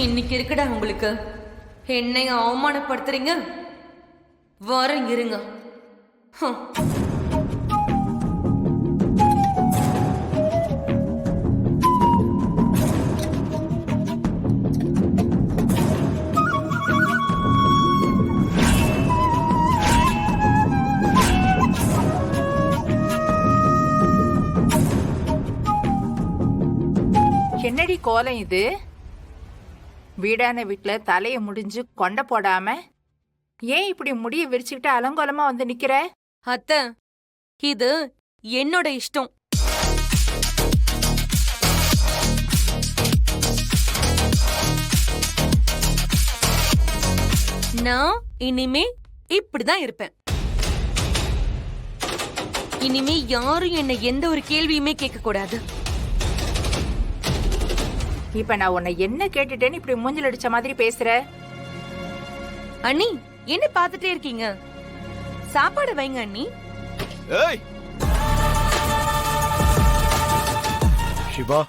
இன்னைக்கு இருக்குடா உங்களுக்கு. என்னை அவமானப்படுத்துறீங்க, வரம் இருங்க. ஹம். என்னடி கோலம் இது? வீடான வீட்டுல தலைய முடிஞ்சு கொண்ட போடாம ஏன் இப்படி முடிய விரிச்சுக்கிட்டு அலங்கோலமா வந்து நிக்கிற? அத்தை, இது என்னோட இஷ்டம். நான் இனிமே இப்படிதான் இருப்பேன். இனிமே யாரும் என்ன எந்த ஒரு கேள்வியுமே கேட்க கூடாது. இப்ப நான் உன்னை என்ன கேட்டுட்டேன்னு இப்படி மூஞ்சில் அடிச்ச மாதிரி பேசுற? அண்ணி, என்ன பாத்துட்டே இருக்கீங்க? சாப்பாடு வைங்க அண்ணி. ஏய் சிவா,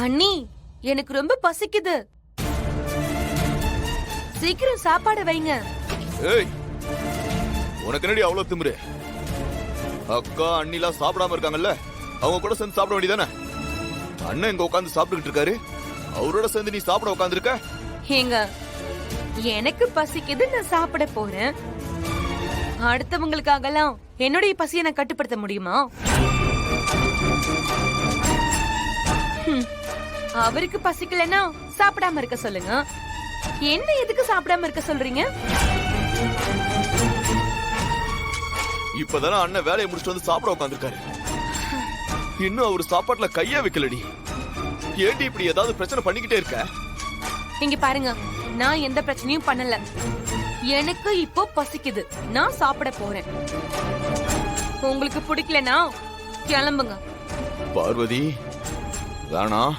அண்ணி, எனக்கு ரொம்ப பசிக்குது. சீக்கிரம் சாப்பாடு வைங்க. ஏய் உனக்கு என்னடி அவ்வளவு திமிரு? அக்கா அண்ணிலாம் சாப்பிடாம இருக்காங்கல்ல, அவங்க கூட சேர்ந்து சாப்பிட வேண்டியதானே? அண்ணன் இங்க உட்காந்து சாப்பிட்டுக்கிட்டு இருக்காரு, அவரோட சேர்ந்து நீ சாப்பிட உட்காந்துருக்க. ஏங்க, எனக்கு பசிக்குது, நான் சாப்பிட போறேன். அடுத்தவங்களுக்காகலாம் என்னுடைய பசியை நான் கட்டுப்படுத்த முடியுமா? அவருக்கு பசிக்கலன்னா சாப்பிடாம இருக்க சொல்லுங்க. என்ன எதுக்கு சாப்பிடாம இருக்க சொல்றீங்க? இப்பதானே அண்ணன் வேலையை முடிச்சுட்டு வந்து சாப்பிட உட்காந்துருக்காரு, இன்னும் அவரு சாப்பாட்டுல கையா வைக்கலடி. ஏண்டி இப்படி ஏதாவது பிரச்சனை பண்ணிக்கிட்டே இருக்க? இங்க பாருங்க, நான் எந்த பிரச்சனையும் பண்ணல. எனக்கு இப்போ பசிக்குது, நான் சாப்பிட போறேன். உங்களுக்கு பிடிக்கலனா கிளம்புங்க. பார்வதி, வேணாம்.